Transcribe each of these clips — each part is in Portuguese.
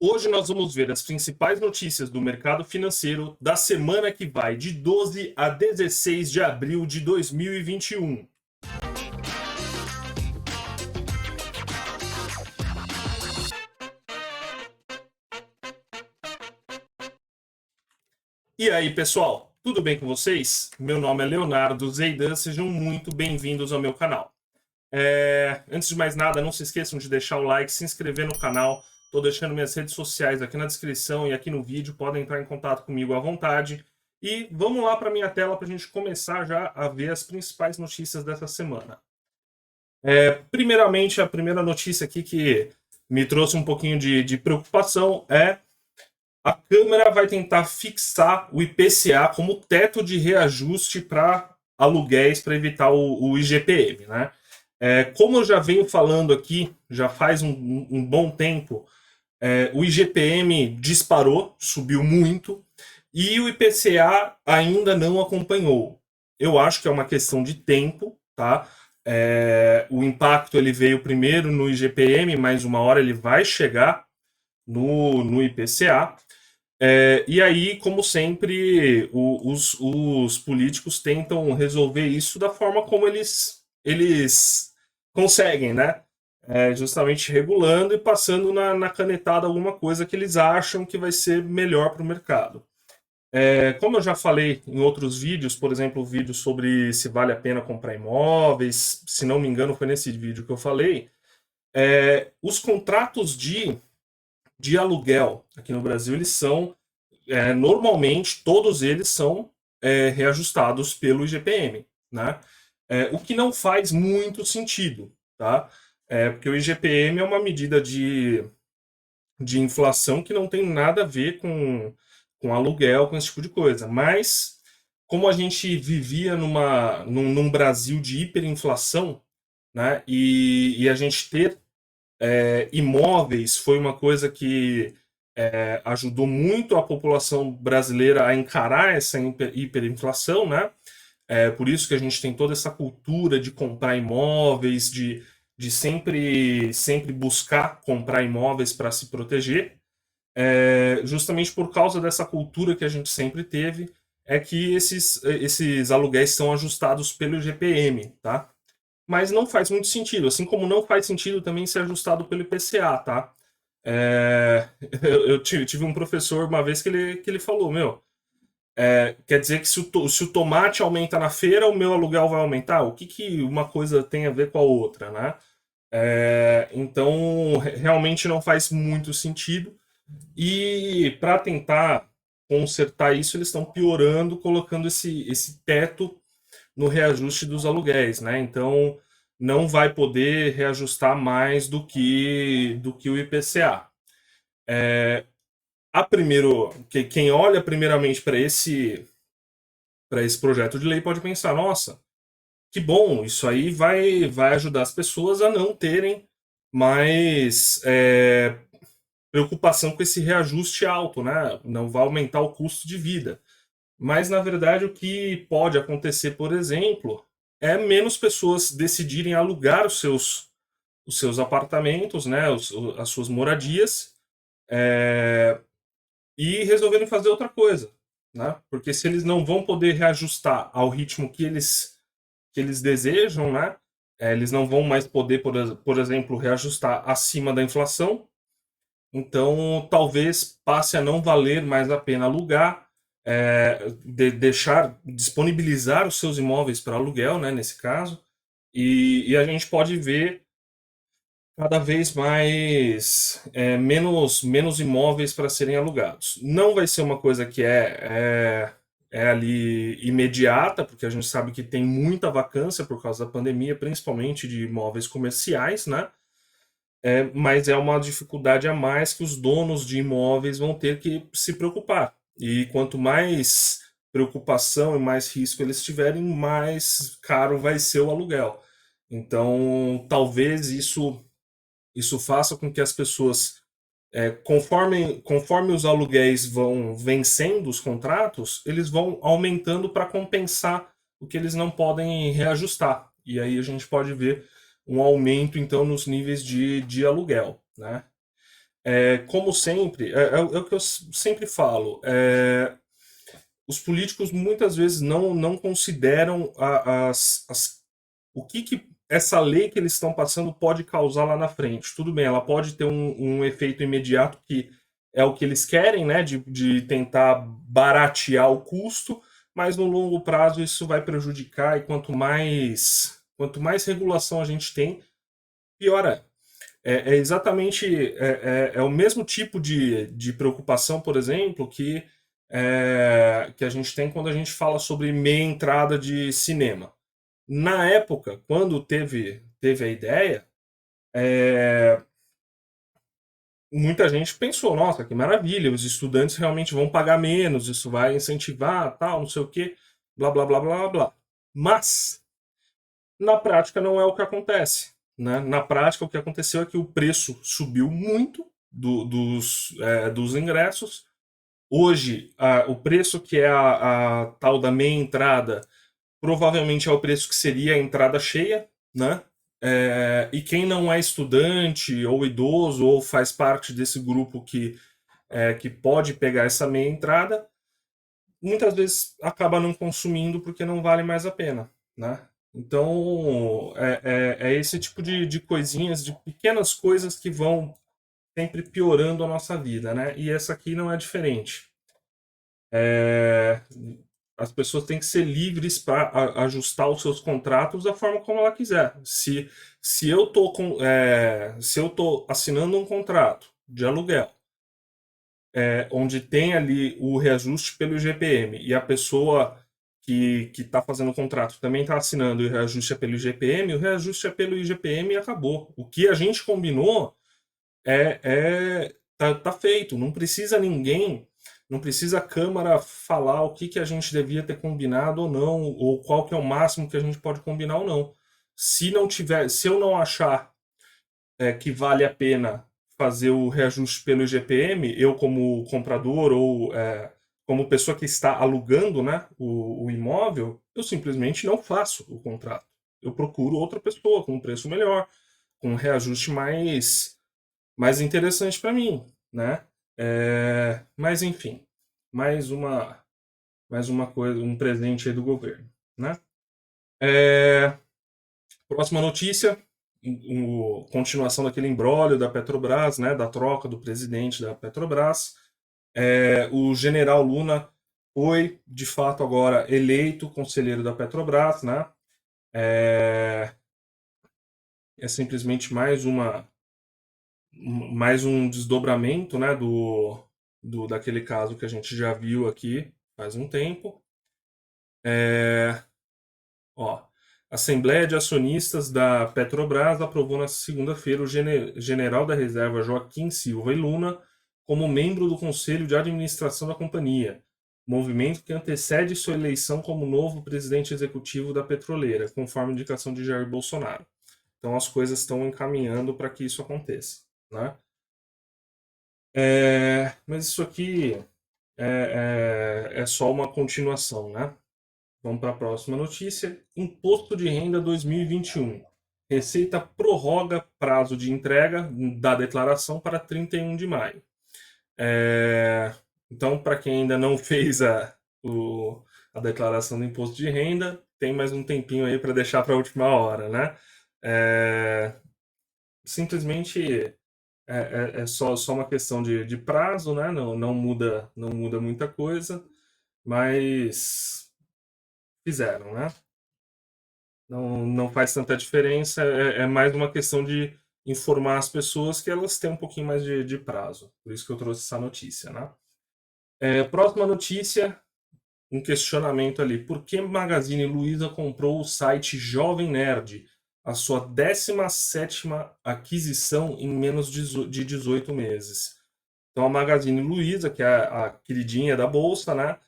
Hoje nós vamos ver as principais notícias do mercado financeiro da semana que vai de 12 a 16 de abril de 2021. E aí, pessoal, tudo bem com vocês? Meu nome é Leonardo Zeidan, sejam muito bem-vindos ao meu canal. Antes de mais nada, não se esqueçam de deixar o like, se inscrever no canal. Estou deixando minhas redes sociais aqui na descrição e aqui no vídeo. Podem entrar em contato comigo à vontade. E vamos lá para a minha tela para a gente começar já a ver as principais notícias dessa semana. Primeiramente, a primeira notícia aqui que me trouxe um pouquinho de preocupação é a Câmara vai tentar fixar o IPCA como teto de reajuste para aluguéis para evitar o IGPM, né? Como eu já venho falando aqui, já faz um bom tempo, o IGPM disparou, subiu muito, e o IPCA ainda não acompanhou. Eu acho que é uma questão de tempo, tá? O impacto ele veio primeiro no IGPM, mas uma hora ele vai chegar no IPCA. E aí, como sempre, os políticos tentam resolver isso da forma como eles conseguem, né? Justamente regulando e passando na canetada alguma coisa que eles acham que vai ser melhor para o mercado. Como eu já falei em outros vídeos, por exemplo, o vídeo sobre se vale a pena comprar imóveis, se não me engano, foi nesse vídeo que eu falei. Os contratos de aluguel aqui no Brasil, eles são normalmente todos eles são reajustados pelo IGPM, né? O que não faz muito sentido, tá? Porque o IGPM é uma medida de inflação que não tem nada a ver com aluguel, com esse tipo de coisa. Mas, como a gente vivia num Brasil de hiperinflação, né? E a gente ter imóveis foi uma coisa que ajudou muito a população brasileira a encarar essa hiperinflação, né? Por isso que a gente tem toda essa cultura de comprar imóveis, de sempre buscar comprar imóveis para se proteger. Justamente por causa dessa cultura que a gente sempre teve, é que esses aluguéis são ajustados pelo IGPM, tá? Mas não faz muito sentido, assim como não faz sentido também ser ajustado pelo IPCA, tá? É, eu tive um professor uma vez que ele falou, meu, quer dizer que se o tomate aumenta na feira, o meu aluguel vai aumentar? O que, que uma coisa tem a ver com a outra, né? Então, realmente não faz muito sentido. E para tentar consertar isso, eles estão piorando, colocando esse teto no reajuste dos aluguéis, né? Então, não vai poder reajustar mais do que o IPCA. Quem olha primeiramente para esse projeto de lei pode pensar, nossa, que bom, isso aí vai ajudar as pessoas a não terem mais preocupação com esse reajuste alto, né? Não vai aumentar o custo de vida. Mas, na verdade, o que pode acontecer, por exemplo, é menos pessoas decidirem alugar os seus apartamentos, né? As suas moradias, é, e resolverem fazer outra coisa, né? Porque se eles não vão poder reajustar ao ritmo que eles desejam, né? Eles não vão mais poder, por exemplo, reajustar acima da inflação. Então, talvez passe a não valer mais a pena alugar, deixar, disponibilizar os seus imóveis para aluguel, né, nesse caso, e a gente pode ver cada vez mais menos imóveis para serem alugados. Não vai ser uma coisa que é ali imediata, porque a gente sabe que tem muita vacância por causa da pandemia, principalmente de imóveis comerciais, né? Mas é uma dificuldade a mais que os donos de imóveis vão ter que se preocupar. E quanto mais preocupação e mais risco eles tiverem, mais caro vai ser o aluguel. Então, talvez isso faça com que as pessoas, conforme os aluguéis vão vencendo os contratos, eles vão aumentando para compensar o que eles não podem reajustar. E aí a gente pode ver um aumento, então, nos níveis de aluguel, né? Como sempre, é o que eu sempre falo. Os políticos muitas vezes não consideram o que essa lei que eles estão passando pode causar lá na frente. Tudo bem, ela pode ter um efeito imediato que é o que eles querem, né, de tentar baratear o custo, mas no longo prazo isso vai prejudicar e quanto mais regulação a gente tem, pior é. É exatamente é o mesmo tipo de preocupação, por exemplo, que a gente tem quando a gente fala sobre meia entrada de cinema. Na época, quando teve a ideia, é, muita gente pensou, nossa, que maravilha, os estudantes realmente vão pagar menos, isso vai incentivar, tal, não sei o quê, blá, blá, blá, blá, blá. Mas, na prática, não é o que acontece. Né? Na prática, o que aconteceu é que o preço subiu muito dos ingressos. Hoje, o preço que é a tal da meia entrada provavelmente é o preço que seria a entrada cheia, né? E quem não é estudante ou idoso ou faz parte desse grupo que pode pegar essa meia entrada, muitas vezes acaba não consumindo porque não vale mais a pena, né? Então, é esse tipo de coisinhas, de pequenas coisas que vão sempre piorando a nossa vida, né? E essa aqui não é diferente. É, as pessoas têm que ser livres para ajustar os seus contratos da forma como ela quiser. Se eu tô se eu tô assinando um contrato de aluguel, onde tem ali o reajuste pelo IGPM e a pessoa que está fazendo o contrato também está assinando e o reajuste é pelo IGPM, o reajuste é pelo IGPM e acabou. O que a gente combinou tá feito. Não precisa a Câmara falar o que a gente devia ter combinado ou não, ou qual que é o máximo que a gente pode combinar ou não. Se eu não achar que vale a pena fazer o reajuste pelo IGPM, eu como comprador ou como pessoa que está alugando, né, o imóvel, eu simplesmente não faço o contrato. Eu procuro outra pessoa com um preço melhor, com um reajuste mais interessante para mim, né? Mas enfim, mais uma mais uma coisa, um presente aí do governo, né? É, próxima notícia, continuação daquele imbróglio da Petrobras, né? Da troca do presidente da Petrobras. O general Luna foi, de fato, agora eleito conselheiro da Petrobras, né? É simplesmente mais um desdobramento, né, daquele caso que a gente já viu aqui faz um tempo. Ó, a Assembleia de Acionistas da Petrobras aprovou na segunda-feira o general da reserva Joaquim Silva e Luna como membro do Conselho de Administração da companhia, movimento que antecede sua eleição como novo presidente executivo da petroleira, conforme indicação de Jair Bolsonaro. Então as coisas estão encaminhando para que isso aconteça, né? Mas isso aqui é só uma continuação, né? Vamos para a próxima notícia. Imposto de Renda 2021. Receita prorroga prazo de entrega da declaração para 31 de maio. Então, para quem ainda não fez a declaração do imposto de renda, tem mais um tempinho aí para deixar para a última hora, né? Simplesmente é só uma questão de prazo, né? Não muda muita coisa, mas fizeram, né? Não faz tanta diferença, é mais uma questão de informar as pessoas que elas têm um pouquinho mais de prazo. Por isso que eu trouxe essa notícia, né? Próxima notícia, um questionamento ali. Por que Magazine Luiza comprou o site Jovem Nerd, a sua 17ª aquisição em menos de 18 meses? Então a Magazine Luiza, que é a queridinha da bolsa, né?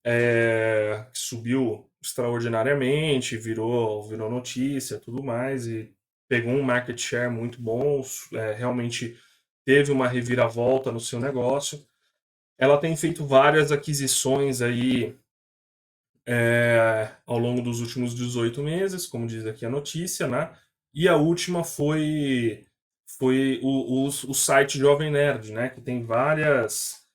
Que subiu extraordinariamente, virou notícia, tudo mais, e pegou um market share muito bom, realmente teve uma reviravolta no seu negócio. Ela tem feito várias aquisições aí ao longo dos últimos 18 meses, como diz aqui a notícia, né? E a última foi o site Jovem Nerd, né? Que tem várias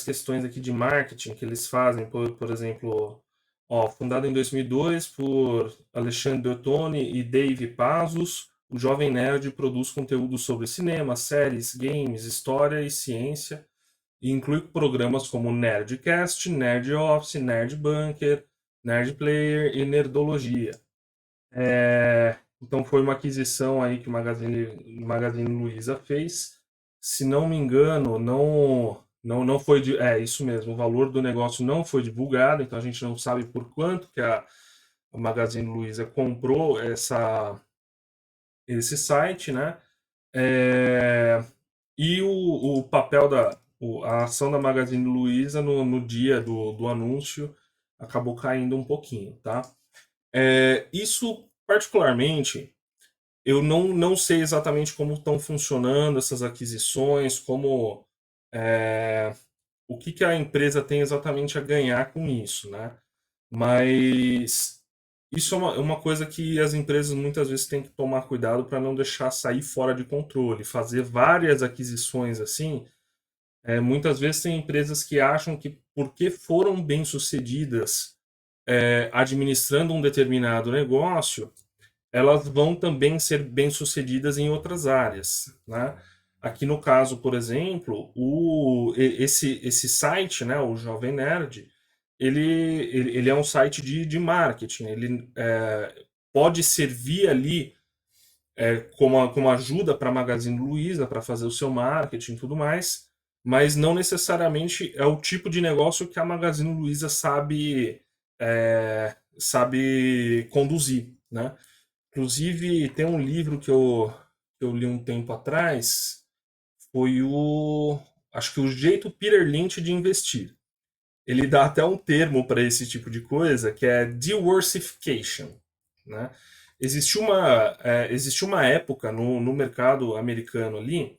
questões aqui de marketing que eles fazem. Por exemplo, ó, fundado em 2002 por Alexandre Ottoni e Dave Pazos, o Jovem Nerd produz conteúdo sobre cinema, séries, games, história e ciência, e inclui programas como Nerdcast, Nerd Office, Nerd Bunker, Nerd Player e Nerdologia. Então foi uma aquisição aí que o Magazine Luiza fez. Se não me engano, não foi isso mesmo. O valor do negócio não foi divulgado, então a gente não sabe por quanto que a Magazine Luiza comprou esse site, né? É, e o papel a ação da Magazine Luiza no dia do anúncio acabou caindo um pouquinho, tá? Isso particularmente eu não sei exatamente como estão funcionando essas aquisições, o que a empresa tem exatamente a ganhar com isso, né? Mas isso é uma coisa que as empresas muitas vezes têm que tomar cuidado para não deixar sair fora de controle. Fazer várias aquisições assim, muitas vezes tem empresas que acham que porque foram bem-sucedidas administrando um determinado negócio, elas vão também ser bem-sucedidas em outras áreas, né? Aqui no caso, por exemplo, esse site, né, o Jovem Nerd, ele é um site de marketing. Ele pode servir ali como ajuda para a Magazine Luiza, para fazer o seu marketing e tudo mais, mas não necessariamente é o tipo de negócio que a Magazine Luiza sabe conduzir, né? Inclusive, tem um livro que eu li um tempo atrás, foi acho que o jeito Peter Lynch de investir. Ele dá até um termo para esse tipo de coisa, que é diversification, né? Existiu uma época no mercado americano ali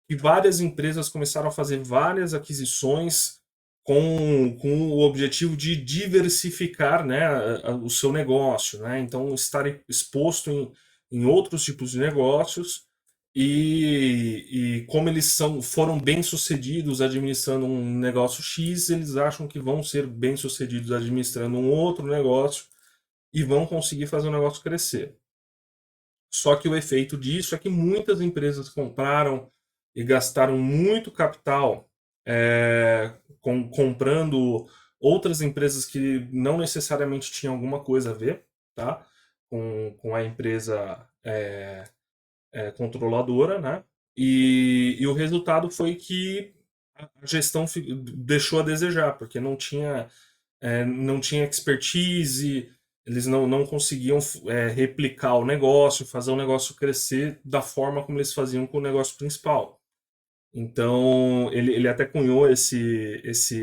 que várias empresas começaram a fazer várias aquisições com o objetivo de diversificar, né, o seu negócio, né? Então, estar exposto em outros tipos de negócios e como eles foram bem-sucedidos administrando um negócio X, eles acham que vão ser bem-sucedidos administrando um outro negócio e vão conseguir fazer o negócio crescer. Só que o efeito disso é que muitas empresas compraram e gastaram muito capital comprando outras empresas que não necessariamente tinham alguma coisa a ver, tá? Com a empresa controladora, né? E o resultado foi que a gestão deixou a desejar, porque não tinha expertise, eles não conseguiam replicar o negócio, fazer o negócio crescer da forma como eles faziam com o negócio principal. Então, ele até cunhou essa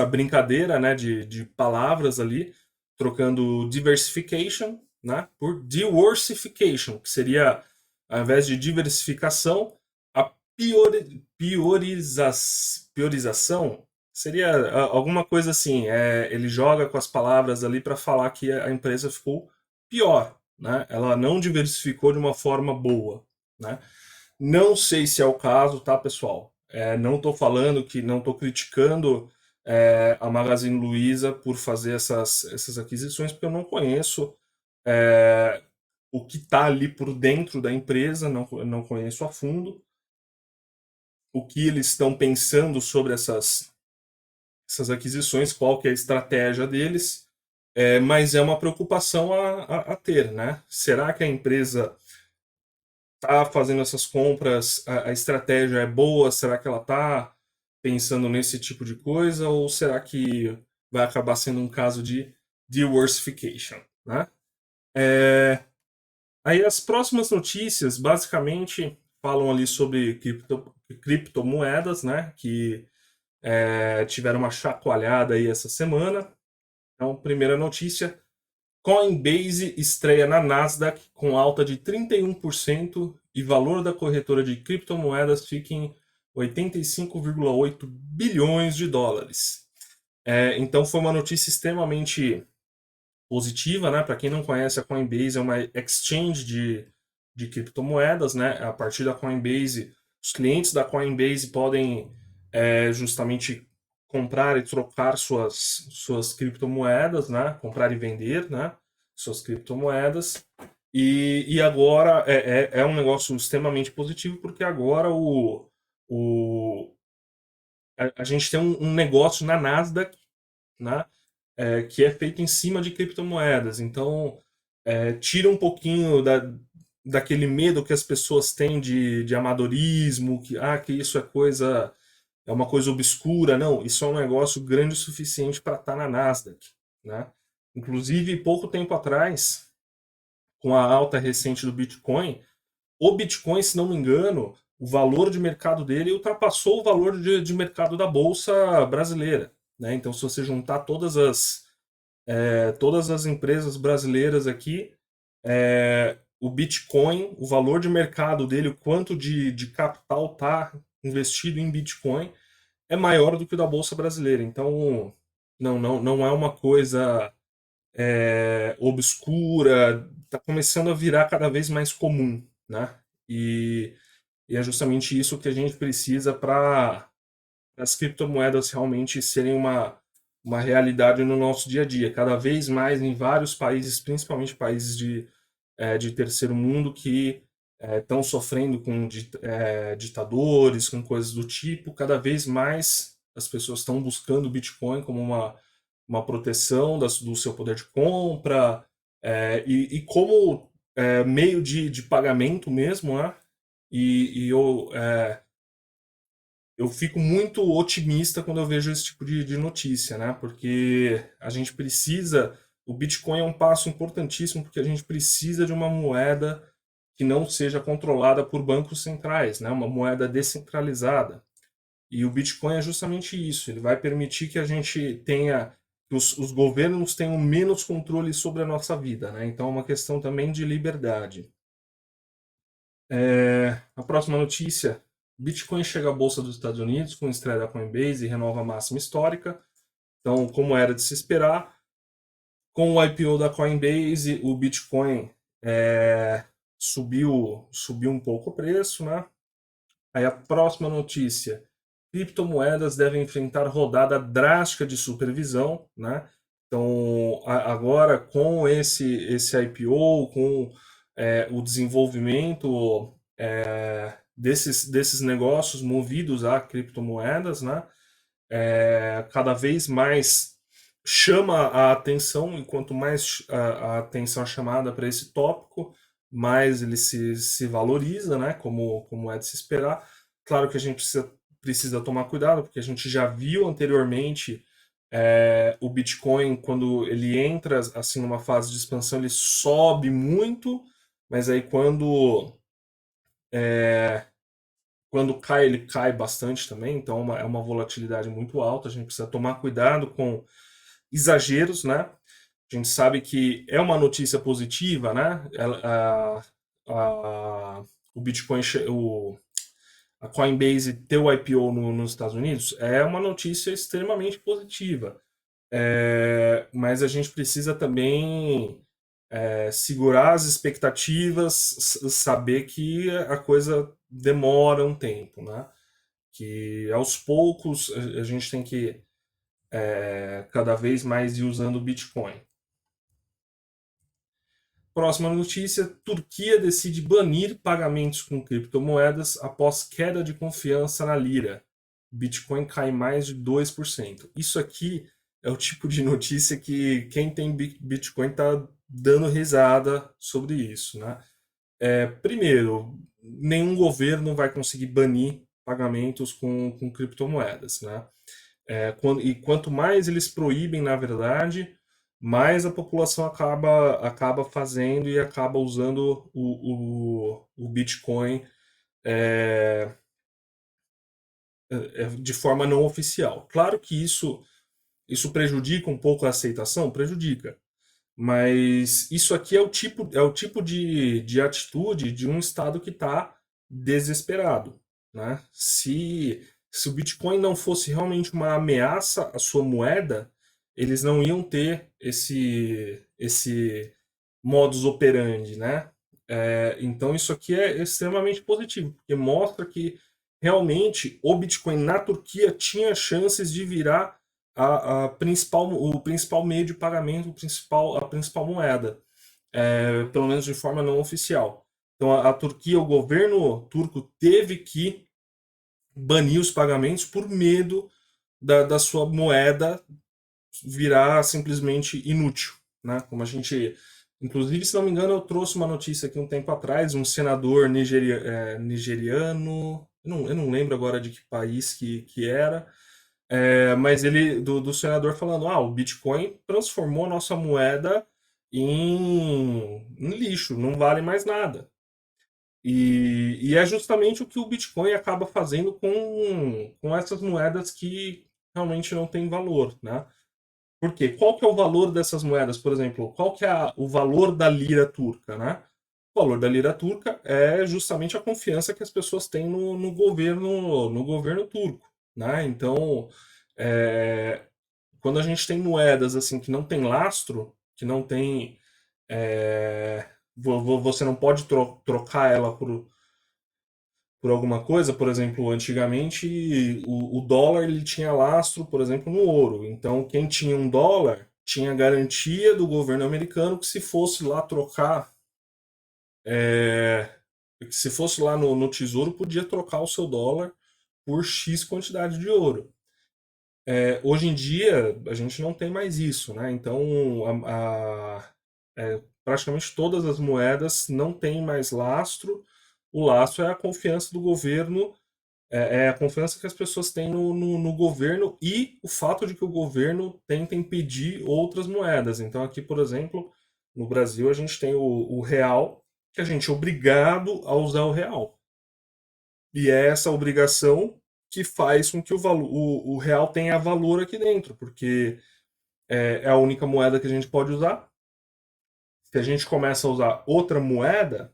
brincadeira, né, de palavras ali, trocando diversification, né, por diversification, que seria, ao invés de diversificação, a priorização seria alguma coisa assim. Ele joga com as palavras ali para falar que a empresa ficou pior, né? Ela não diversificou de uma forma boa, né? Não sei se é o caso, tá, pessoal? Não estou falando que não estou criticando a Magazine Luiza por fazer essas aquisições, porque eu não conheço é, o que está ali por dentro da empresa, não conheço a fundo o que eles estão pensando sobre essas aquisições, qual que é a estratégia deles, mas é uma preocupação a ter, né? Será que a empresa está fazendo essas compras, a estratégia é boa? Será que ela está pensando nesse tipo de coisa? Ou será que vai acabar sendo um caso de diversification, né? Aí as próximas notícias, basicamente, falam ali sobre criptomoedas, né? Que tiveram uma chacoalhada aí essa semana. Então, primeira notícia, Coinbase estreia na Nasdaq com alta de 31% e valor da corretora de criptomoedas fica em 85,8 bilhões de dólares. Então foi uma notícia extremamente positiva, né? Para quem não conhece, a Coinbase é uma exchange de criptomoedas, né? A partir da Coinbase, os clientes da Coinbase podem justamente comprar e trocar suas criptomoedas, né? Comprar e vender, né? Suas criptomoedas. E agora é um negócio extremamente positivo, porque agora o, a gente tem um negócio na Nasdaq, né? Que é feito em cima de criptomoedas. Então, tira um pouquinho daquele medo que as pessoas têm de amadorismo, que isso é uma coisa obscura. Não, isso é um negócio grande o suficiente para estar na Nasdaq, né? Inclusive, pouco tempo atrás, com a alta recente do Bitcoin, o Bitcoin, se não me engano, o valor de mercado dele ultrapassou o valor de mercado da Bolsa brasileira, né? Então, se você juntar todas as empresas brasileiras aqui, o Bitcoin, o valor de mercado dele, o quanto de capital está investido em Bitcoin, é maior do que o da Bolsa Brasileira. Então, não é uma coisa obscura, está começando a virar cada vez mais comum, né? E é justamente isso que a gente precisa para as criptomoedas realmente serem uma realidade no nosso dia a dia. Cada vez mais em vários países, principalmente países de terceiro mundo, que estão sofrendo com ditadores, com coisas do tipo, cada vez mais as pessoas estão buscando o Bitcoin como uma proteção do seu poder de compra e como meio de pagamento mesmo, né? Eu fico muito otimista quando eu vejo esse tipo de notícia, né? Porque a gente precisa. O Bitcoin é um passo importantíssimo porque a gente precisa de uma moeda que não seja controlada por bancos centrais, né? Uma moeda descentralizada. E o Bitcoin é justamente isso. Ele vai permitir que a gente tenha, que os governos tenham menos controle sobre a nossa vida, né? Então é uma questão também de liberdade. A próxima notícia: Bitcoin chega à Bolsa dos Estados Unidos com estreia da Coinbase e renova a máxima histórica. Então, como era de se esperar, com o IPO da Coinbase, o Bitcoin subiu um pouco o preço, né? Aí a próxima notícia: criptomoedas devem enfrentar rodada drástica de supervisão, né? Então, agora com esse IPO, com o desenvolvimento desses negócios movidos a criptomoedas, né? Cada vez mais chama a atenção, e quanto mais a atenção é chamada para esse tópico, mais ele se valoriza, né? Como é de se esperar. Claro que a gente precisa tomar cuidado, porque a gente já viu anteriormente o Bitcoin, quando ele entra assim numa fase de expansão, ele sobe muito, mas aí quando cai, ele cai bastante também, então é uma volatilidade muito alta. A gente precisa tomar cuidado com exageros, né? A gente sabe que é uma notícia positiva, né? O Bitcoin, a Coinbase ter o IPO nos Estados Unidos é uma notícia extremamente positiva. Mas a gente precisa também segurar as expectativas, saber que a coisa demora um tempo, né? Que aos poucos a gente tem que cada vez mais ir usando o Bitcoin. Próxima notícia: Turquia decide banir pagamentos com criptomoedas após queda de confiança na lira. Bitcoin cai mais de 2%. Isso aqui é o tipo de notícia que quem tem Bitcoin está dando risada sobre isso, né? Primeiro, nenhum governo vai conseguir banir pagamentos com criptomoedas, né? E quanto mais eles proíbem, na verdade, mais a população acaba fazendo e acaba usando o Bitcoin de forma não oficial. Claro que isso prejudica um pouco a aceitação, prejudica. Mas isso aqui é o tipo de atitude de um Estado que está desesperado, né? Se o Bitcoin não fosse realmente uma ameaça à sua moeda, eles não iam ter esse modus operandi, né? Então isso aqui é extremamente positivo, porque mostra que realmente o Bitcoin na Turquia tinha chances de virar o principal meio de pagamento, a principal moeda, pelo menos de forma não oficial. Então a Turquia, o governo turco teve que banir os pagamentos por medo da sua moeda virar simplesmente inútil, né? Como a gente, inclusive, se não me engano, eu trouxe uma notícia aqui um tempo atrás, um senador nigeriano, eu não lembro agora de que país que era, mas ele do senador falando, o Bitcoin transformou a nossa moeda em lixo, não vale mais nada. E é justamente o que o Bitcoin acaba fazendo com essas moedas que realmente não têm valor, né? Por quê? Qual que é o valor dessas moedas, por exemplo? Qual que é o valor da lira turca, né? O valor da lira turca é justamente a confiança que as pessoas têm no governo turco, né? Então, é, quando a gente tem moedas assim que não tem lastro, que não tem, é, você não pode trocar ela por alguma coisa, por exemplo, antigamente o dólar ele tinha lastro, por exemplo, no ouro. Então, quem tinha um dólar tinha garantia do governo americano que se fosse lá trocar, é, que se fosse lá no tesouro, podia trocar o seu dólar por X quantidade de ouro. Hoje em dia, a gente não tem mais isso, né? Então, praticamente todas as moedas não têm mais lastro. O lastro é a confiança do governo, é a confiança que as pessoas têm no governo e o fato de que o governo tenta impedir outras moedas. Então, aqui, por exemplo, no Brasil, a gente tem o real, que a gente é obrigado a usar o real. E é essa obrigação que faz com que o real tenha valor aqui dentro, porque é a única moeda que a gente pode usar. Se a gente começa a usar outra moeda,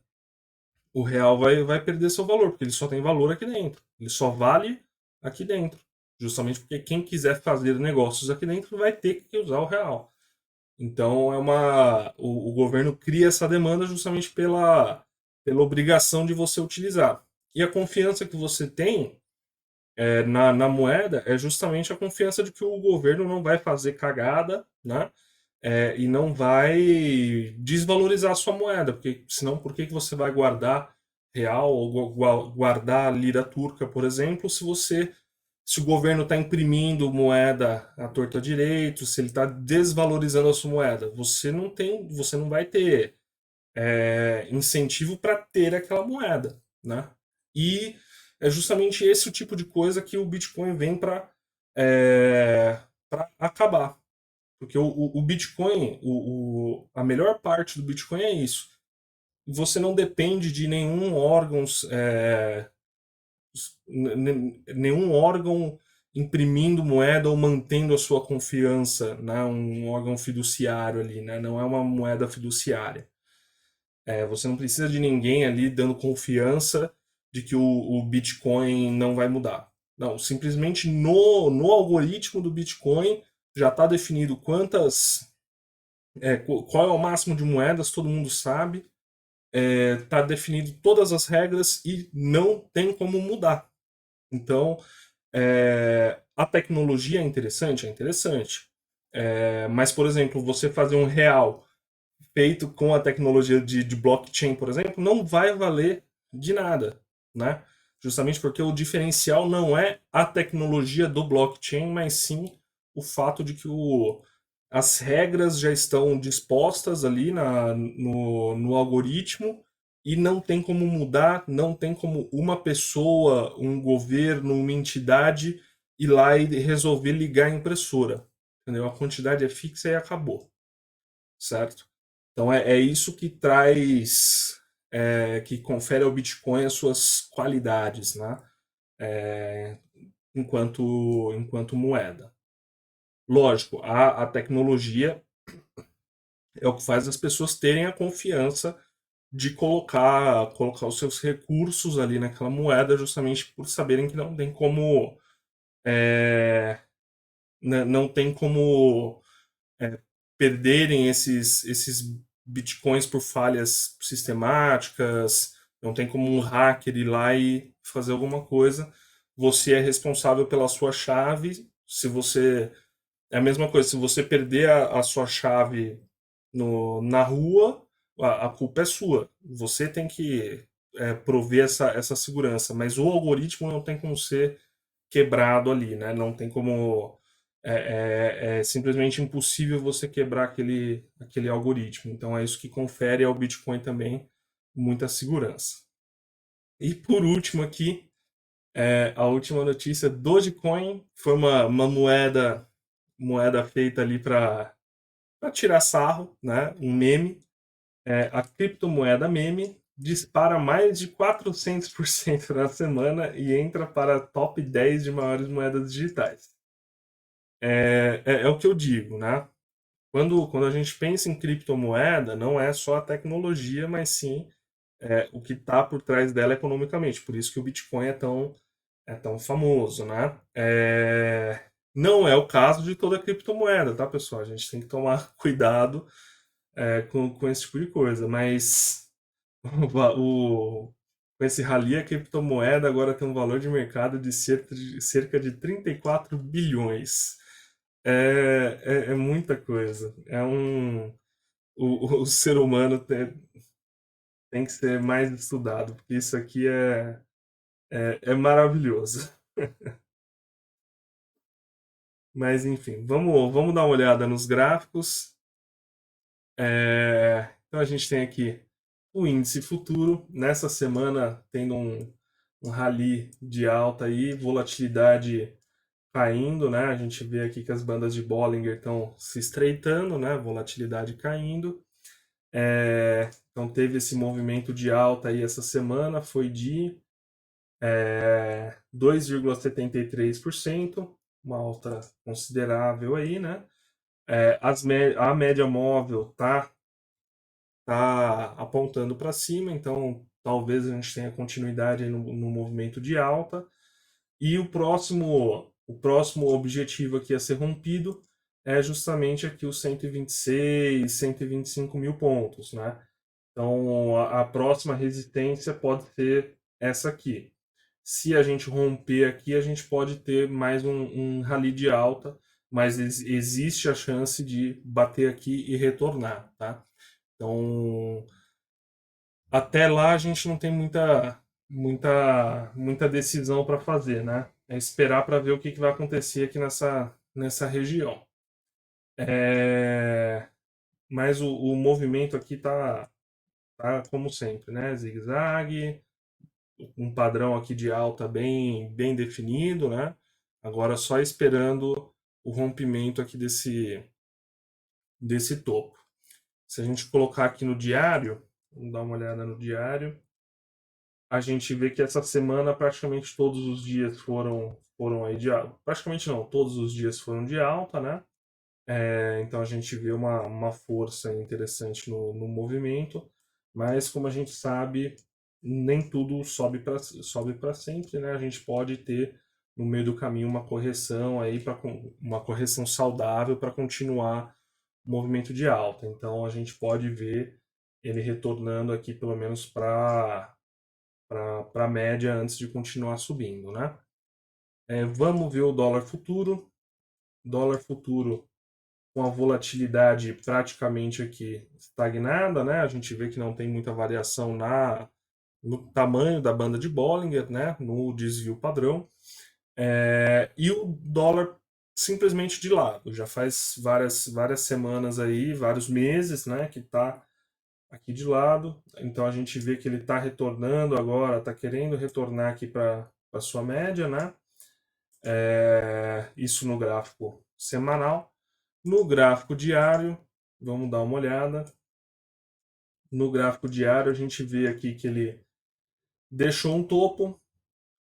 o real vai perder seu valor, porque ele só tem valor aqui dentro. Ele só vale aqui dentro. Justamente porque quem quiser fazer negócios aqui dentro vai ter que usar o real. Então o governo cria essa demanda justamente pela obrigação de você utilizar. E a confiança que você tem na moeda é justamente a confiança de que o governo não vai fazer cagada, né? E não vai desvalorizar a sua moeda, porque senão por que você vai guardar real ou guardar lira turca, por exemplo, se o governo está imprimindo moeda à torta direito, se ele está desvalorizando a sua moeda, você não vai ter incentivo para ter aquela moeda, né? E é justamente esse o tipo de coisa que o Bitcoin vem para acabar. Porque o Bitcoin, a melhor parte do Bitcoin é isso. Você não depende de nenhum órgão imprimindo moeda ou mantendo a sua confiança, né? Um órgão fiduciário ali, né? Não é uma moeda fiduciária. Você não precisa de ninguém ali dando confiança de que o Bitcoin não vai mudar. Não, simplesmente no algoritmo do Bitcoin já está definido qual é o máximo de moedas, todo mundo sabe, está definido todas as regras e não tem como mudar. Então, a tecnologia é interessante? É interessante. Mas, por exemplo, você fazer um real feito com a tecnologia de blockchain, por exemplo, não vai valer de nada, né? Justamente porque o diferencial não é a tecnologia do blockchain, mas sim o fato de que as regras já estão dispostas ali no algoritmo e não tem como mudar, não tem como uma pessoa, um governo, uma entidade ir lá e resolver ligar a impressora. Entendeu? A quantidade é fixa e acabou, certo? Então é isso que traz, que confere ao Bitcoin as suas qualidades, né? É, enquanto moeda. Lógico, a tecnologia é o que faz as pessoas terem a confiança de colocar os seus recursos ali naquela moeda, justamente por saberem que não tem como, é, não tem como perderem esses bitcoins por falhas sistemáticas, não tem como um hacker ir lá e fazer alguma coisa. Você é responsável pela sua chave. Se você É a mesma coisa, se você perder a sua chave na rua, a culpa é sua. Você tem que prover essa segurança, mas o algoritmo não tem como ser quebrado ali, né? Não tem como. É simplesmente impossível você quebrar aquele algoritmo. Então é isso que confere ao Bitcoin também muita segurança. E por último aqui, a última notícia, Dogecoin foi uma moeda feita ali para tirar sarro, né? Um meme. A criptomoeda meme dispara mais de 400% na semana e entra para top 10 de maiores moedas digitais. É o que eu digo, né? Quando a gente pensa em criptomoeda, não é só a tecnologia, mas sim o que está por trás dela economicamente. Por isso que o Bitcoin é tão famoso, né? Não é o caso de toda criptomoeda, tá, pessoal? A gente tem que tomar cuidado com esse tipo de coisa, mas com esse rally, a criptomoeda agora tem um valor de mercado de cerca de 34 bilhões. É muita coisa. O ser humano tem que ser mais estudado, porque isso aqui é maravilhoso. Mas enfim, vamos dar uma olhada nos gráficos. Então a gente tem aqui o índice futuro, nessa semana tendo um rally de alta aí, volatilidade caindo, né? A gente vê aqui que as bandas de Bollinger estão se estreitando, né? Volatilidade caindo. Então teve esse movimento de alta aí essa semana, foi de 2,73%, uma alta considerável aí, né? A média móvel tá apontando para cima, então talvez a gente tenha continuidade no movimento de alta. E o próximo objetivo aqui a ser rompido é justamente aqui os 126, 125 mil pontos, né? Então a próxima resistência pode ser essa aqui. Se a gente romper aqui, a gente pode ter mais um rally de alta, mas existe a chance de bater aqui e retornar, tá? Então, até lá a gente não tem muita decisão para fazer, né? É esperar para ver o que vai acontecer aqui nessa região. Mas o movimento aqui tá como sempre, né? Zigue-zague, um padrão aqui de alta bem definido, né? Agora só esperando o rompimento aqui desse topo. Se a gente colocar aqui no diário, vamos dar uma olhada no diário, a gente vê que essa semana praticamente todos os dias foram aí de alta. Praticamente não, todos os dias foram de alta, né? Então a gente vê uma força interessante no movimento, mas como a gente sabe, nem tudo sobe para sempre, né? A gente pode ter no meio do caminho uma correção aí para uma correção saudável para continuar o movimento de alta. Então a gente pode ver ele retornando aqui pelo menos para a média antes de continuar subindo, né? Vamos ver o dólar futuro. Dólar futuro com a volatilidade praticamente aqui estagnada, né? A gente vê que não tem muita variação no tamanho da banda de Bollinger, né? No desvio padrão. E o dólar simplesmente de lado. Já faz várias semanas aí, vários meses, né? Que está aqui de lado. Então a gente vê que ele está retornando agora, está querendo retornar aqui para a sua média, né? Isso no gráfico semanal. No gráfico diário, vamos dar uma olhada. No gráfico diário, a gente vê aqui que ele deixou um topo,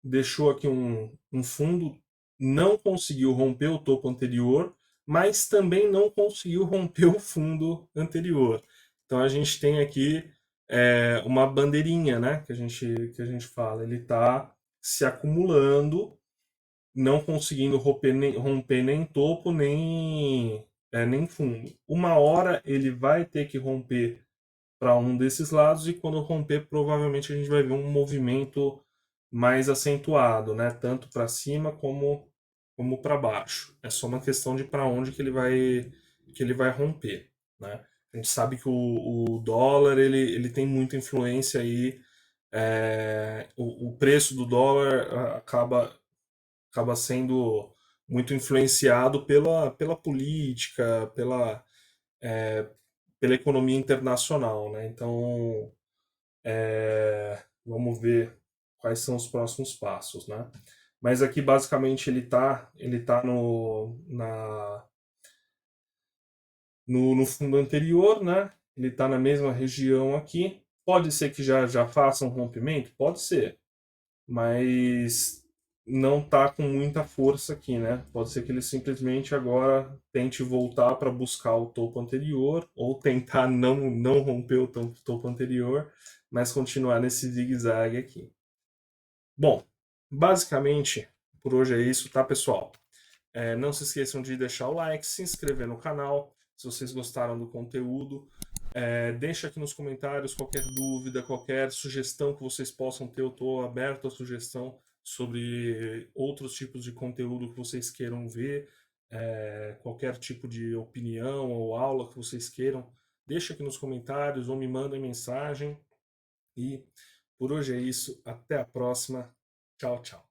deixou aqui um fundo, não conseguiu romper o topo anterior, mas também não conseguiu romper o fundo anterior. Então a gente tem aqui uma bandeirinha, né, que a gente fala. Ele está se acumulando, não conseguindo romper nem topo, nem fundo. Uma hora ele vai ter que romper para um desses lados, e quando romper, provavelmente a gente vai ver um movimento mais acentuado, né? Tanto para cima como para baixo. É só uma questão de para onde que ele vai romper, né? A gente sabe que o dólar ele tem muita influência aí. O preço do dólar acaba sendo muito influenciado pela política, pela economia internacional, né? Então, vamos ver quais são os próximos passos, né? Mas aqui basicamente ele tá no fundo anterior, né? Ele está na mesma região aqui. Pode ser que já faça um rompimento? Pode ser, mas não está com muita força aqui, né? Pode ser que ele simplesmente agora tente voltar para buscar o topo anterior ou tentar não romper o topo anterior, mas continuar nesse zigue-zague aqui. Bom, basicamente por hoje é isso, tá, pessoal? Não se esqueçam de deixar o like, se inscrever no canal, se vocês gostaram do conteúdo. Deixa aqui nos comentários qualquer dúvida, qualquer sugestão que vocês possam ter. Eu estou aberto à sugestão sobre outros tipos de conteúdo que vocês queiram ver, qualquer tipo de opinião ou aula que vocês queiram. Deixa aqui nos comentários ou me mandem mensagem. E por hoje é isso. Até a próxima. Tchau, tchau.